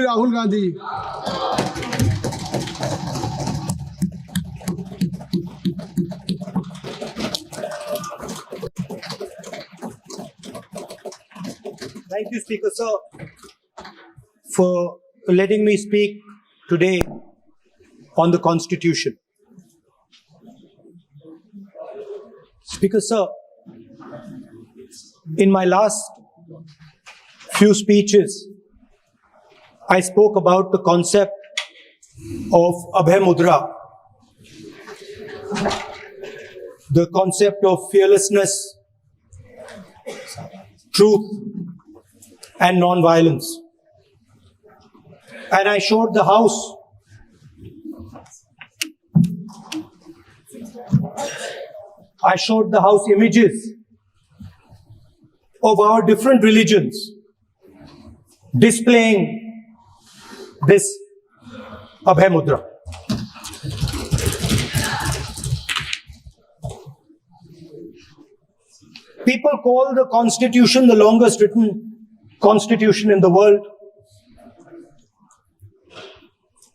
Rahul Gandhi. Thank you, Speaker Sir, for letting me speak today on the Constitution. Speaker Sir, in my last few speeches, I spoke about the concept of Abhay Mudra, the concept of fearlessness, truth, and non-violence. And I showed the House images of our different religions displaying this Abhay Mudra. People call the Constitution the longest written Constitution in the world.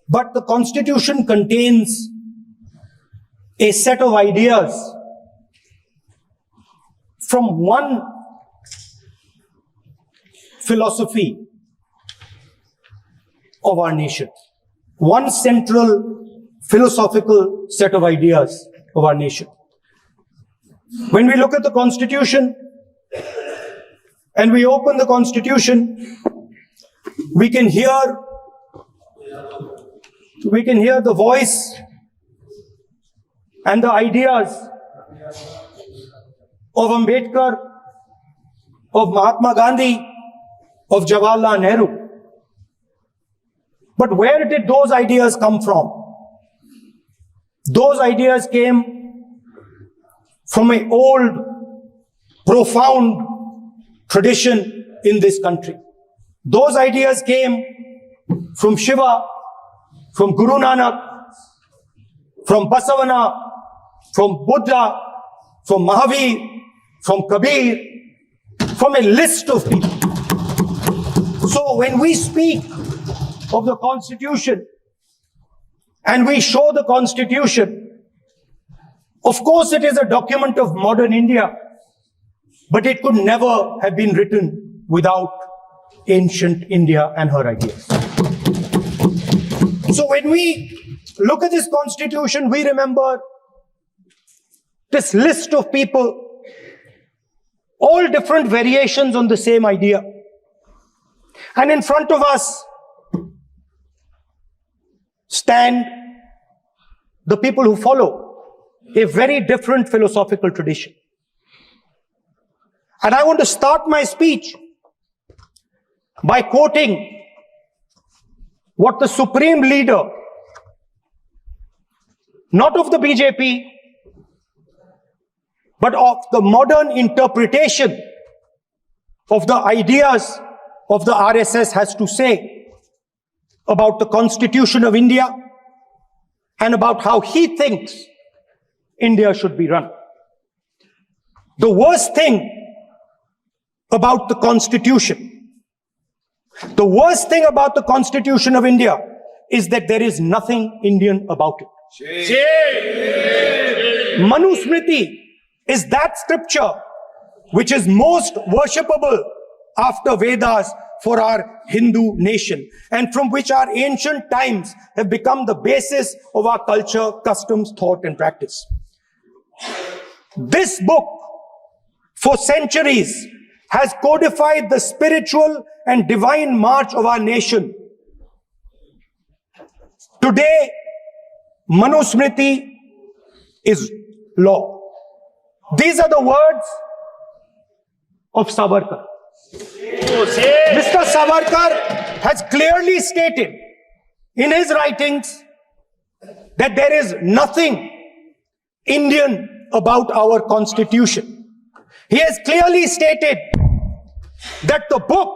But the Constitution contains a set of ideas from one philosophy of our nation, one central philosophical set of ideas of our nation. When we look at the Constitution and we open the Constitution, we can hear the voice and the ideas of Ambedkar, of Mahatma Gandhi, of Jawaharlal Nehru. But where did those ideas come from? Those ideas came from an old, profound tradition in this country. Those ideas came from Shiva, from Guru Nanak, from Basavana, from Buddha, from Mahavir, from Kabir, from a list of people. So when we speak of the Constitution and we show the Constitution, of course it is a document of modern India, but it could never have been written without ancient India and her ideas. So when we look at this Constitution, we remember this list of people, all different variations on the same idea. And in front of us stand the people who follow a very different philosophical tradition. And I want to start my speech by quoting what the supreme leader, not of the BJP, but of the modern interpretation of the ideas of the RSS has to say about the Constitution of India and about how he thinks India should be run. The worst thing about the Constitution, the worst thing about the Constitution of India is that there is nothing Indian about it. Manusmriti is that scripture which is most worshipable after Vedas for our Hindu nation, and from which our ancient times have become the basis of our culture, customs, thought, and practice. This book, for centuries, has codified the spiritual and divine march of our nation. Today, Manusmriti is law. These are the words of Savarkar. Mr. Savarkar has clearly stated in his writings that there is nothing Indian about our Constitution. He has clearly stated that the book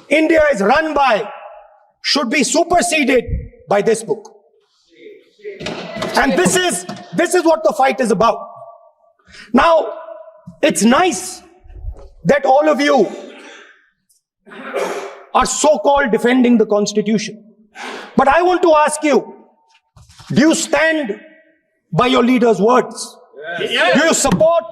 India is run by should be superseded by this book. And this is what the fight is about. Now, it's nice that all of you are so-called defending the Constitution. But I want to ask you, do you stand by your leader's words? Yes. Do you support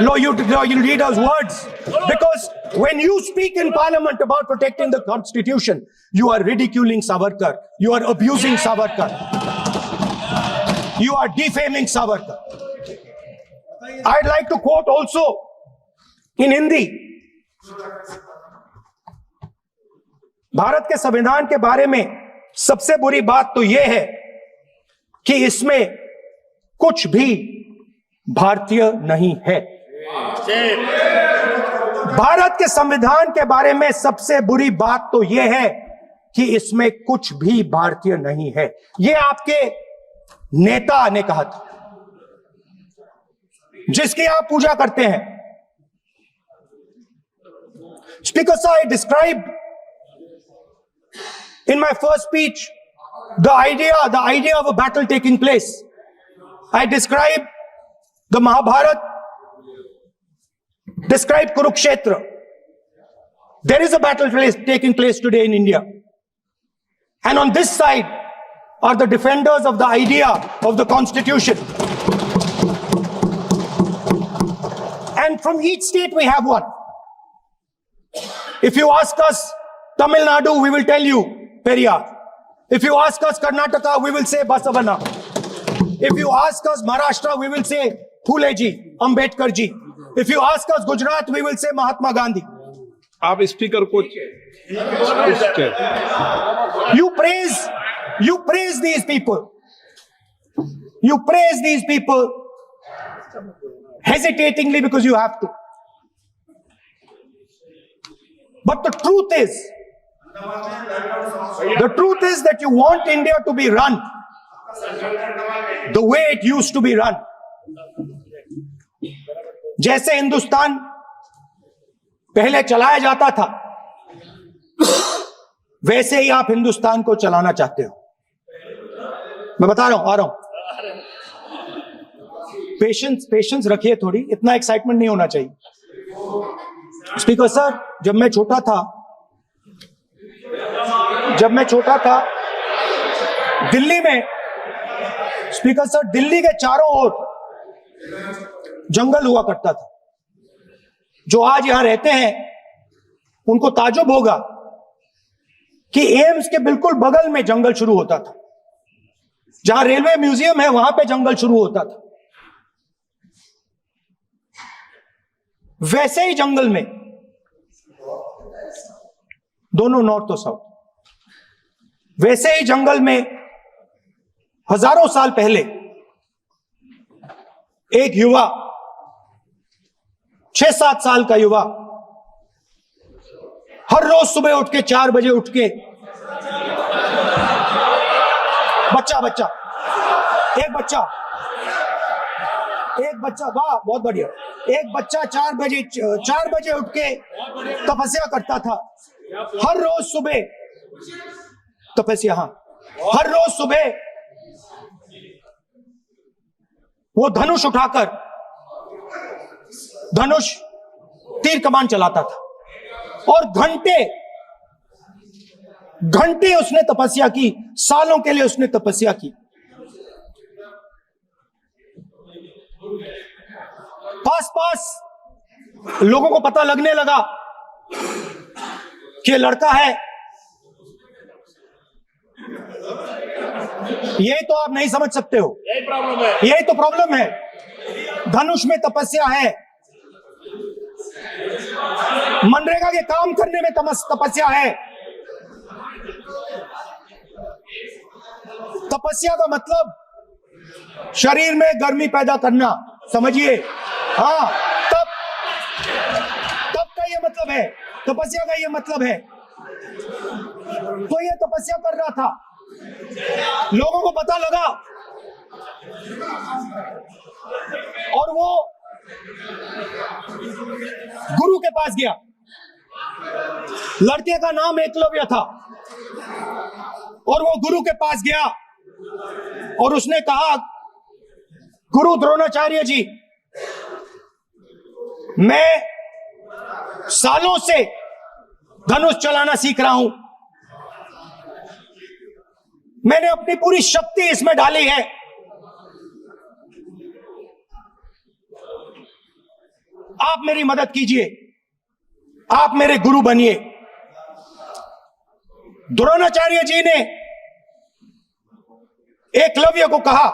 your leader's words? Because when you speak in Parliament about protecting the Constitution, you are ridiculing Savarkar. You are abusing Savarkar. You are defaming Savarkar. I'd like to quote also in Hindi. Bharat के संविधान के बारे में सबसे बुरी बात तो यह है कि इसमें कुछ भी भारतीय नहीं है। भारत के संविधान के बारे में सबसे बुरी बात तो यह है कि इसमें कुछ भी भारतीय नहीं है। यह आपके नेता ने कहा था, जिसकी आप पूजा करते हैं। Speaker sir, I described in my first speech the idea of a battle taking place. I described the Mahabharata, described Kurukshetra. There is a battle taking place today in India. And on this side are the defenders of the idea of the Constitution. And from each state we have one. If you ask us Tamil Nadu, we will tell you Periyar. If you ask us Karnataka, we will say Basavana. If you ask us Maharashtra, we will say Phule ji, Ambedkar ji. If you ask us Gujarat, we will say Mahatma Gandhi. आप speaker को You praise these people. You praise these people hesitatingly because you have to. But the truth is that you want India to be run the way it used to be run. जैसे हिंदुस्तान पहले चलाया जाता था, वैसे ही आप हिंदुस्तान को चलाना चाहते हो। मैं बता रहा हूं, आ रहा हूं। पेशेंस रखिए थोड़ी, इतना एक्साइटमेंट नहीं होना चाहिए। स्पीकर सर, जब मैं छोटा था दिल्ली में, स्पीकर सर, दिल्ली के चारों ओर जंगल हुआ करता था। जो आज यहां रहते हैं उनको ताजुब होगा कि एम्स के बिल्कुल बगल में जंगल शुरू होता था। जहां रेलवे म्यूजियम है वहां पे जंगल शुरू होता था। वैसे ही जंगल में, दोनों नॉर्थ और साउथ, वैसे ही जंगल में हजारों साल पहले एक युवा, 6-7 साल का युवा, हर रोज सुबह उठ के 4 बजे उठ के एक बच्चा, वाह बहुत बढ़िया, एक बच्चा 4 बजे उठ के तपस्या करता था। हर रोज सुबह तपस्या, हर रोज सुबह वो धनुष उठाकर तीर कमान चलाता था और घंटे उसने तपस्या की, सालों के लिए उसने तपस्या की। पास लोगों को पता लगने लगा कि लड़का है। यही तो आप नहीं समझ सकते हो, यही तो प्रॉब्लम है। धनुष में तपस्या है, मनरेगा के काम करने में तपस्या है। तपस्या का मतलब शरीर में गर्मी पैदा करना, समझिए। हाँ, तब का ये मतलब है, तपस्या का ये मतलब है। तो ये तपस्या कर रहा था, लोगों को पता लगा और वो गुरु के पास गया। लड़के का नाम एकलव्य था और वो गुरु के पास गया और उसने कहा, गुरु द्रोणाचार्य जी, मैं सालों से धनुष चलाना सीख रहा हूं। मैंने अपनी पूरी शक्ति इसमें डाली है। आप मेरी मदद कीजिए, आप मेरे गुरु बनिए। द्रोणाचार्य जी ने एकलव्य को कहा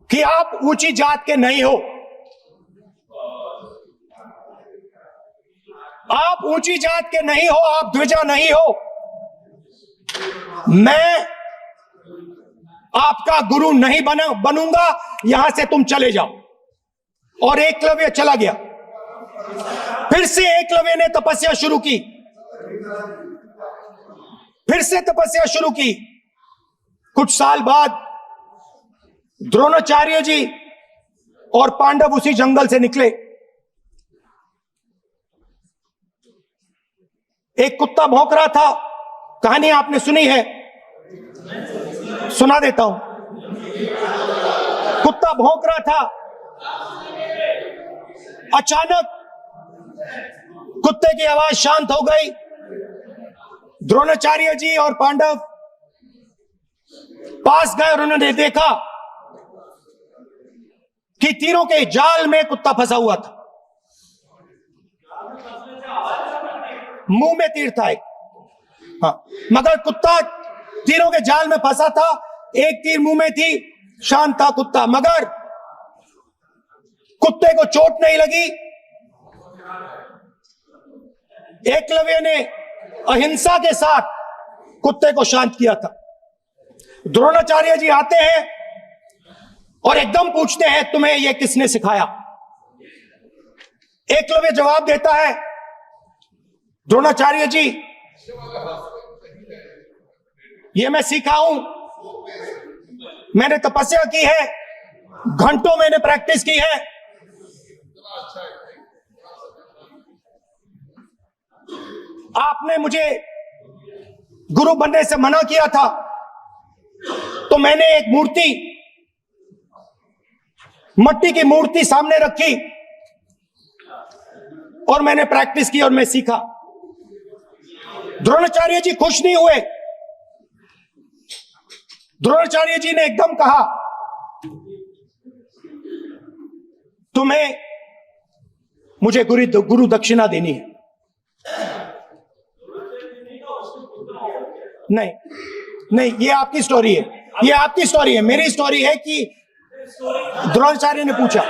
कि आप ऊंची जात के नहीं हो, आप ऊंची जात के नहीं हो, आप द्विजा नहीं हो। मैं आपका गुरु नहीं बनूंगा, यहां से तुम चले जाओ। और एकलव्य चला गया। फिर से एकलव्य ने तपस्या शुरू की, फिर से तपस्या शुरू की। कुछ साल बाद द्रोणाचार्य जी और पांडव उसी जंगल से निकले। एक कुत्ता भौंक रहा था, कहानी आपने सुनी है, सुना देता हूं। कुत्ता भौंक रहा था, अचानक कुत्ते की आवाज शांत हो गई। द्रोणाचार्य जी और पांडव पास गए और उन्होंने देखा कि तीरों के जाल में कुत्ता फंसा हुआ था। मुंह में तीर था एक, हाँ, मगर कुत्ता तीरों के जाल में फंसा था। एक तीर मुंह में थी, शांत था कुत्ता, मगर कुत्ते को चोट नहीं लगी। एकलव्य ने अहिंसा के साथ कुत्ते को शांत किया था। द्रोणाचार्य जी आते हैं और एकदम पूछते हैं, तुम्हें यह किसने सिखाया? एकलव्य जवाब देता है, द्रोणाचार्य जी, ये मैं सीखा हूं, मैंने तपस्या की है, घंटों मैंने प्रैक्टिस की है। आपने मुझे गुरु बनने से मना किया था, तो मैंने एक मूर्ति, मट्टी की मूर्ति सामने रखी और मैंने प्रैक्टिस की और मैं सीखा। द्रोणाचार्य जी खुश नहीं हुए। द्रोणाचार्य जी ने एकदम कहा, तुम्हें मुझे गुरु दक्षिणा देनी है। नहीं नहीं, ये आपकी स्टोरी है, ये आपकी स्टोरी है। मेरी स्टोरी है कि द्रोणाचार्य ने पूछा।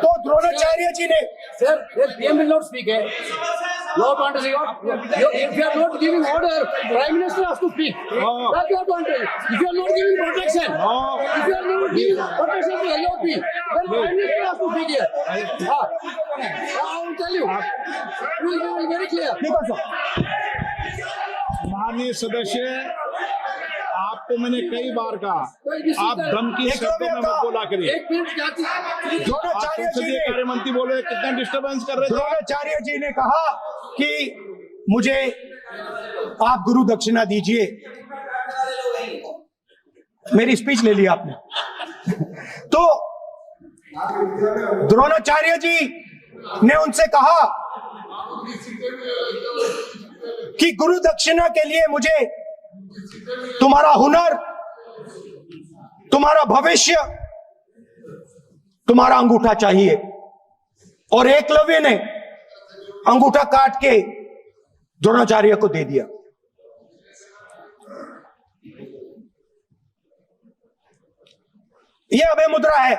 तो द्रोणाचार्य जी ने, Sir, the PM will not speak. You want to say if you are not giving order, Prime Minister has to speak. That's your advantage. If you are not giving protection, if you are not giving protection to LOP, then Prime Minister has to speak here. I will tell you. We will be very clear. माननीय सदस्य, आपको मैंने कई बार कहा, आप धमकी शब्दों में मत बोला करिए। एक मिनट क्या द्रोणाचार्य जी संसदीय कार्य मंत्री बोले, कितना डिस्टर्बेंस कर रहे थे। द्रोणाचार्य जी ने कहा कि मुझे आप गुरु दक्षिणा दीजिए। मेरी स्पीच ले ली आपने। तो द्रोणाचार्य जी ने उनसे कहा कि गुरु दक्षिणा के लिए मुझे तुम्हारा हुनर, तुम्हारा भविष्य, तुम्हारा अंगूठा चाहिए। और एकलव्य ने अंगूठा काट के द्रोणाचार्य को दे दिया। यह अभय मुद्रा है।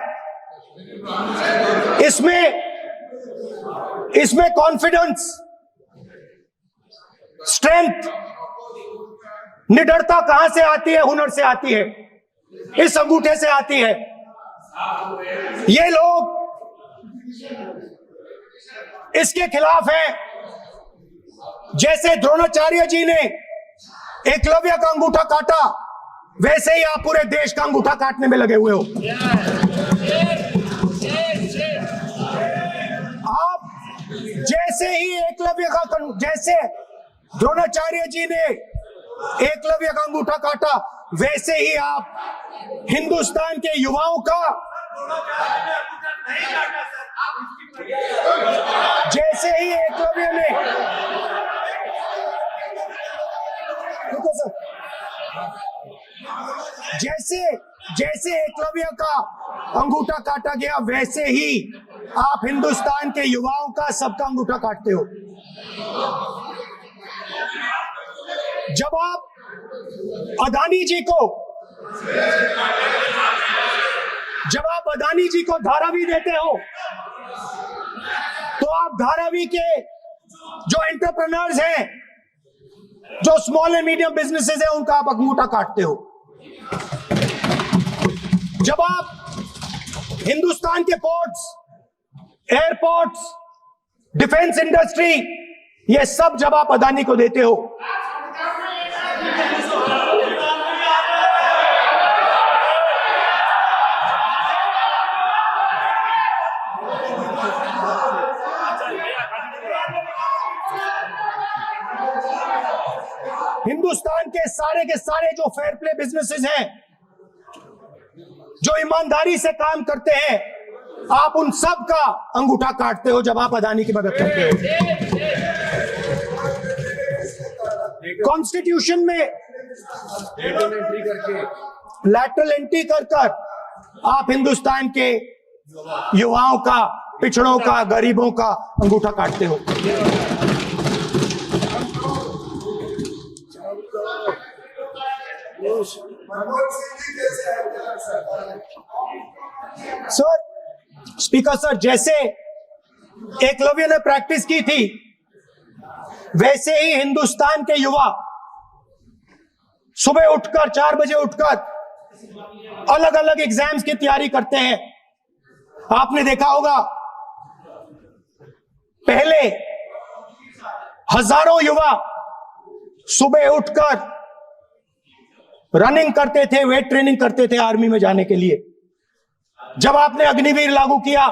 इसमें कॉन्फिडेंस, स्ट्रेंथ, निडरता कहां से आती है? हुनर से आती है, इस अंगूठे से आती है। ये लोग इसके खिलाफ हैं। जैसे द्रोणाचार्य जी ने एकलव्य का अंगूठा काटा, वैसे ही आप पूरे देश का अंगूठा काटने में लगे हुए हो। आप जैसे ही एकलव्य का, जैसे द्रोणाचार्य जी ने एकलव्य का अंगूठा काटा, वैसे ही आप हिंदुस्तान के युवाओं का, जैसे ही एकलव्य ने, रुको सर, जैसे एकलव्य का अंगूठा काटा गया, वैसे ही आप हिंदुस्तान के युवाओं का, सबका अंगूठा काटते हो। जब आप अदानी जी को धारावी देते हो, तो आप धारावी के जो एंटरप्रेन्योर्स हैं, जो स्मॉल एंड मीडियम बिजनेसेस हैं, उनका आप अंगूठा काटते हो। जब आप हिंदुस्तान के पोर्ट्स, एयरपोर्ट्स, डिफेंस इंडस्ट्री, ये सब जब आप अदानी को देते हो, हिंदुस्तान के सारे जो फेयर प्ले बिजनेसेस हैं, जो ईमानदारी से काम करते हैं, आप उन सब का अंगूठा काटते हो जब आप अदानी की मदद करते हो। कॉन्स्टिट्यूशन में लैटरल एंट्री कर आप हिंदुस्तान के युवाओं का, पिछड़ों का, गरीबों का अंगूठा काटते हो। सर, स्पीकर सर, जैसे एकलव्य ने प्रैक्टिस की थी, वैसे ही हिंदुस्तान के युवा सुबह उठकर 4 बजे उठकर अलग अलग एग्जाम्स की तैयारी करते हैं। आपने देखा होगा, पहले हजारों युवा सुबह उठकर रनिंग करते थे, वेट ट्रेनिंग करते थे आर्मी में जाने के लिए। जब आपने अग्निवीर लागू किया,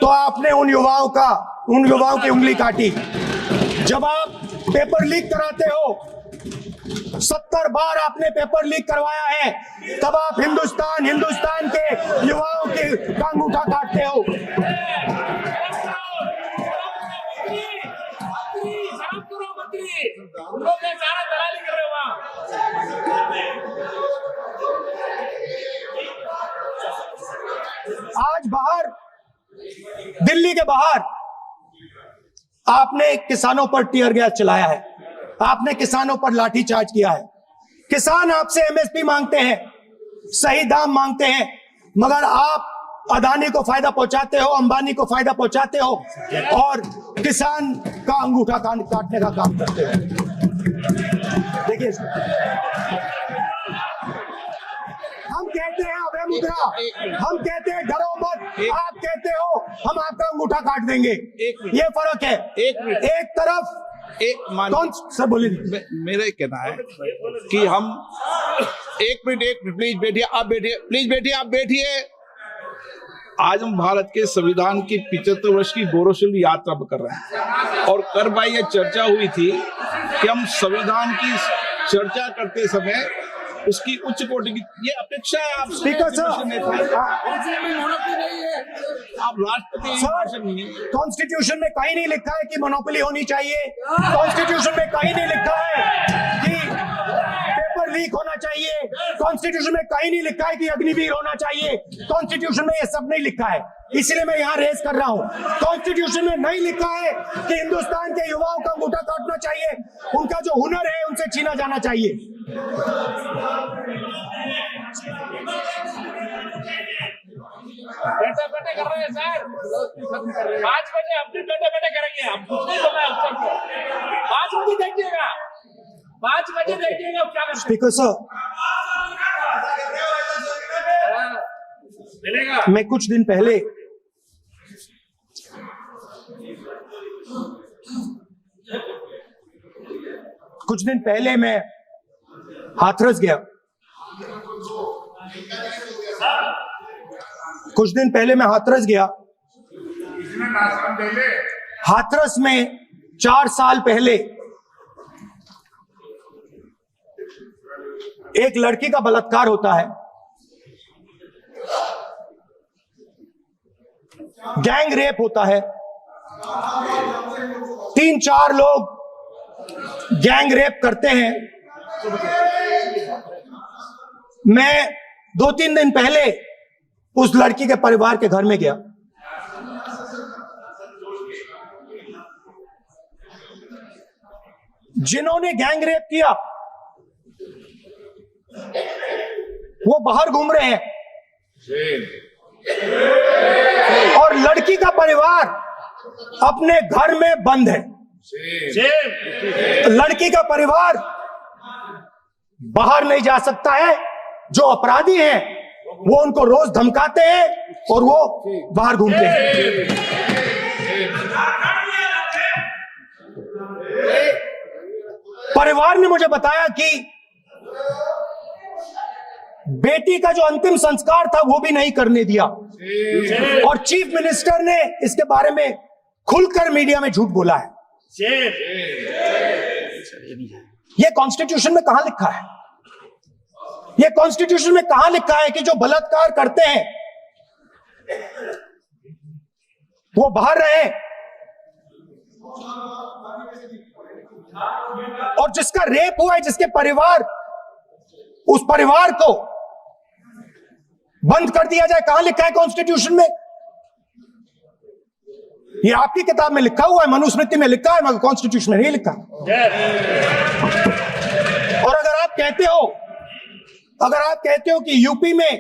तो आपने उन युवाओं की उंगली काटी। जब आप पेपर लीक कराते हो, 70 बार आपने पेपर लीक करवाया है, तब आप हिंदुस्तान के युवाओं के अंगूठा काटते हो। आज बाहर, दिल्ली के बाहर आपने किसानों पर टीयर गैस चलाया है, आपने किसानों पर लाठीचार्ज किया है। किसान आपसे एमएसपी मांगते हैं, सही दाम मांगते हैं, मगर आप अदानी को फायदा पहुंचाते हो, अंबानी को फायदा पहुंचाते हो और किसान का अंगूठा काटने का काम करते हो। देखिए, हम कहते हैं अभय मुद्रा, हम कहते हैं डरो मत, आप कहते हो हम आपका अंगूठा काट देंगे। ये फर्क है। एक तरफ कौन सर बोलिए। मेरा कहना है कि हम एक मिनट प्लीज बैठिए, आप बैठिए, प्लीज बैठिए, आप बैठिए। आज हम भारत के संविधान की 75 वर्ष की गौरवशाली यात्रा कर रहे हैं, और कर भाई ये चर्चा हुई थी कि हम संविधान की चर्चा करते समय उसकी उच्च कोटि की ये अपेक्षा है। आप स्पीकर सर, आप राष्ट्रपति, कॉन्स्टिट्यूशन में कहीं नहीं लिखा है कि मोनोपोली होनी चाहिए। कॉन्स्टिट्यूशन में कहीं नहीं लिखा है कि पेपर लीक होना चाहिए। कॉन्स्टिट्यूशन में कहीं नहीं लिखा है कि अग्निवीर होना चाहिए। कॉन्स्टिट्यूशन में ये सब नहीं लिखा है, इसलिए मैं यहाँ रेस कर रहा हूँ। कॉन्स्टिट्यूशन में नहीं लिखा है कि हिंदुस्तान के युवाओं का अंगूठा काटना चाहिए, उनका जो हुनर है उनसे छीना जाना चाहिए। बैठे कर रहे हैं सर, 5 बजे अपने बैठे करेंगे। हम कुछ नहीं बोला है, 5 बजे देखिएगा, 5 बजे देखिएगा क्या करते हैं। स्पीकर सर, मैं कुछ दिन पहले मैं हाथरस गया। हाथरस में 4 साल पहले एक लड़की का बलात्कार होता है, गैंग रेप होता है, 3-4 लोग गैंग रेप करते हैं। मैं 2-3 दिन पहले उस लड़की के परिवार के घर में गया। जिन्होंने गैंग रेप किया वो बाहर घूम रहे हैं और लड़की का परिवार अपने घर में बंद है। लड़की का परिवार बाहर नहीं जा सकता है। जो अपराधी हैं वो उनको रोज धमकाते हैं और वो बाहर घूमते हैं। परिवार ने मुझे बताया कि बेटी का जो अंतिम संस्कार था वो भी नहीं करने दिया और चीफ मिनिस्टर ने इसके बारे में खुलकर मीडिया में झूठ बोला है। ये कॉन्स्टिट्यूशन में कहां लिखा है? ये कॉन्स्टिट्यूशन में कहां लिखा है कि जो बलात्कार करते हैं वो बाहर रहे और जिसका रेप हुआ है, जिसके परिवार, उस परिवार को बंद कर दिया जाए? कहां लिखा है कॉन्स्टिट्यूशन में? ये आपकी किताब में लिखा हुआ है, मनुस्मृति में लिखा है, मगर कॉन्स्टिट्यूशन में नहीं लिखा। और अगर आप कहते हो कि यूपी में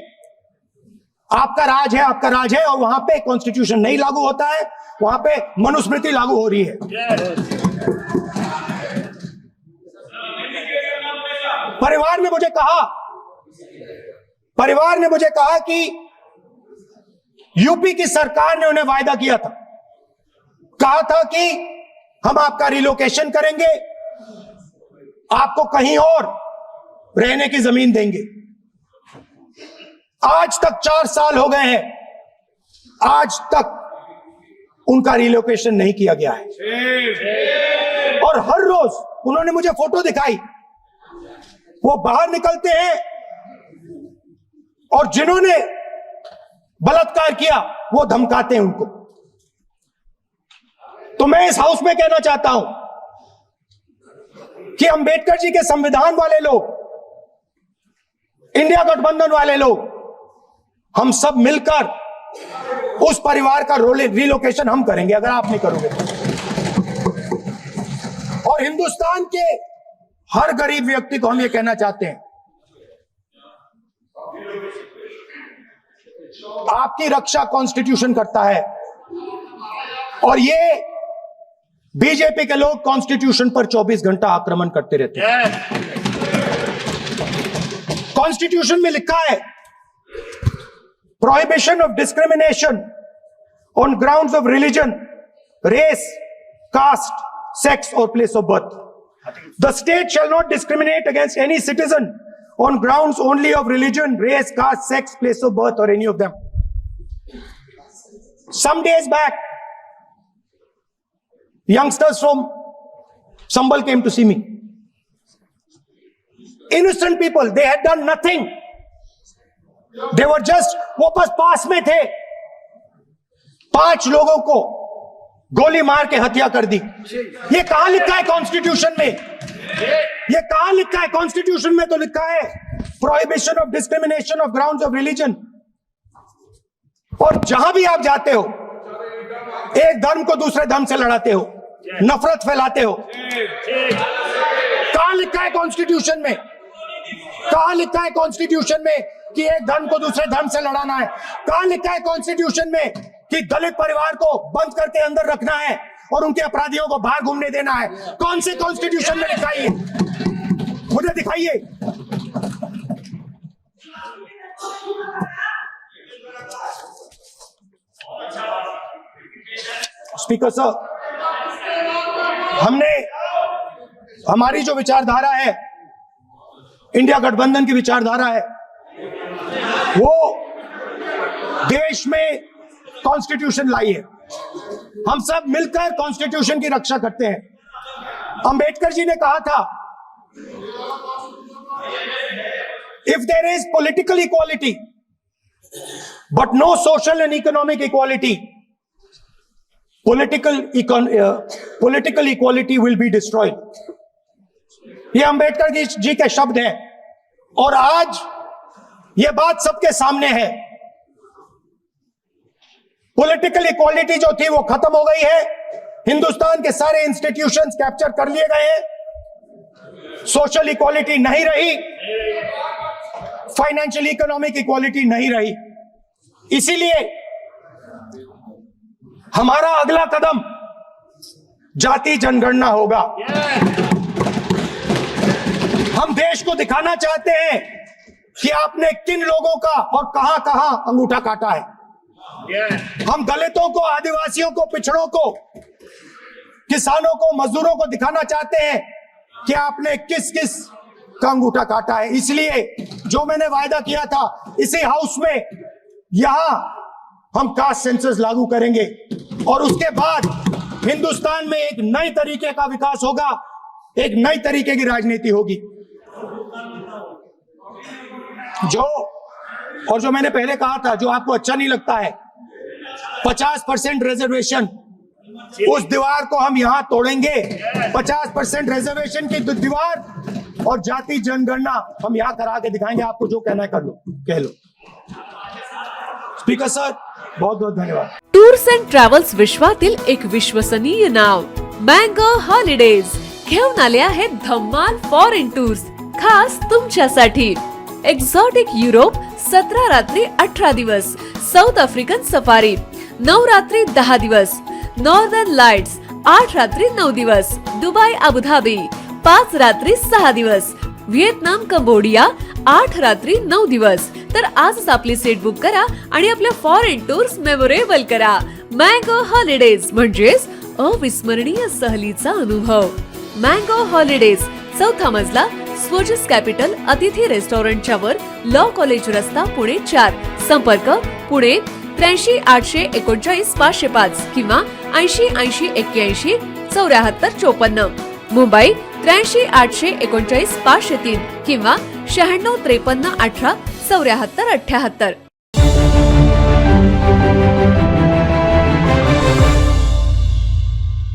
आपका राज है और वहां पे कॉन्स्टिट्यूशन नहीं लागू होता है, वहां पे मनुस्मृति लागू हो रही है। परिवार ने मुझे कहा कि यूपी की सरकार ने उन्हें वायदा किया था, कहा था कि हम आपका रिलोकेशन करेंगे, आपको कहीं और रहने की जमीन देंगे। आज तक 4 साल हो गए हैं, आज तक उनका रिलोकेशन नहीं किया गया है। और हर रोज उन्होंने मुझे फोटो दिखाई, वो बाहर निकलते हैं और जिन्होंने बलात्कार किया वो धमकाते हैं उनको। तो मैं इस हाउस में कहना चाहता हूं कि अंबेडकर जी के संविधान वाले लोग, इंडिया गठबंधन वाले लोग, हम सब मिलकर उस परिवार का रिलोकेशन हम करेंगे अगर आप नहीं करोगे। और हिंदुस्तान के हर गरीब व्यक्ति को हम ये कहना चाहते हैं, आपकी रक्षा कॉन्स्टिट्यूशन करता है और ये बीजेपी के लोग कॉन्स्टिट्यूशन पर 24 घंटा आक्रमण करते रहते हैं। कॉन्स्टिट्यूशन में लिखा है prohibition of discrimination on grounds of religion, race, caste, sex और place of birth. The state shall not discriminate against any citizen on grounds only of religion, race, caste, sex, place of birth or any of them. Some days back, youngsters from Sambal came to see me. Innocent people, they had done nothing. They were just, वो बस पास में थे, 5 लोगों को गोली मार के हत्या कर दी। ये कहां लिखा है कॉन्स्टिट्यूशन में? ये कहां लिखा है कॉन्स्टिट्यूशन में? तो लिखा है prohibition of discrimination of grounds of religion. और जहां भी आप जाते हो, एक धर्म को दूसरे धर्म से लड़ाते हो, नफरत फैलाते हो। कहां लिखा है कॉन्स्टिट्यूशन में? कहां लिखा है कॉन्स्टिट्यूशन में कि एक धर्म को दूसरे धर्म से लड़ाना है? कहां लिखा है कॉन्स्टिट्यूशन में कि दलित परिवार को बंद करके अंदर रखना है और उनके अपराधियों को बाहर घूमने देना है? कौन से कॉन्स्टिट्यूशन में लिखा है? मुझे दिखाइए। स्पीकर सर, हमने, हमारी जो विचारधारा है, इंडिया गठबंधन की विचारधारा है, वो देश में कॉन्स्टिट्यूशन लाई है। हम सब मिलकर कॉन्स्टिट्यूशन की रक्षा करते हैं। अंबेडकर जी ने कहा था If there is political equality, but no social and economic equality, political equality will be destroyed. ये अंबेडकर जी के शब्द हैं और आज ये बात सबके सामने है। पॉलिटिकल इक्वालिटी जो थी वो खत्म हो गई है। हिंदुस्तान के सारे इंस्टीट्यूशंस कैप्चर कर लिए गए हैं। सोशल इक्वालिटी नहीं रही, फाइनेंशियल इकोनॉमिक इक्वालिटी नहीं रही। इसीलिए हमारा अगला कदम जाति जनगणना होगा। हम देश को दिखाना चाहते हैं कि आपने किन लोगों का और कहां कहां अंगूठा काटा है। हम दलितों को, आदिवासियों को, पिछड़ों को, किसानों को, मजदूरों को दिखाना चाहते हैं कि आपने किस किस का अंगूठा काटा है। इसलिए जो मैंने वायदा किया था, इसी हाउस में यहां हम कास्ट सेंसस लागू करेंगे और उसके बाद हिंदुस्तान में एक नई तरीके का विकास होगा, एक नई तरीके की राजनीति होगी। जो मैंने पहले कहा था, जो आपको अच्छा नहीं लगता है, 50% रिजर्वेशन, उस दीवार को हम यहां तोड़ेंगे। 50% रिजर्वेशन की दीवार और जाति जनगणना हम यहां करा के दिखाएंगे। आपको जो कहना है कर लो, कह लो। स्पीकर सर, बहुत बहुत धन्यवाद। टूर्स अँड ट्रॅव्हल्स विश्वातील एक विश्वसनीय नाव मँगो हॉलिडेज घेऊन आले आहेत धम्माल फॉरेन टूर्स खास तुमच्यासाठी। एक्झॉटिक युरोप 17 रात्री 18 दिवस, साऊथ आफ्रिकन सफारी 9 रात्री 10 दिवस, नॉर्दर्न लाईट्स 8 रात्री 9 दिवस, दुबई अबुधाबी 5 रात्री 6 दिवस, व्हिएतनाम कंबोडिया 8 रात्री 9 दिवस। तर आजच आपली सीट बुक करा आणि आपल्या फॉरेन टूर्स मेमोरेबल करा। मँगो हॉलिडेज म्हणजेच अविस्मरणीय सहलीचा अनुभव। मँगो हॉलिडेज, चौथा मजला, स्वोजस कॅपिटल अतिथी रेस्टॉरंटच्या वर, लॉ कॉलेज रस्ता, पुणे 4। संपर्क पुणे 83 839 505 किंवा 80 80 81 74 54। मुंबई 83 839 503 किंवा 96 53 18 74 78।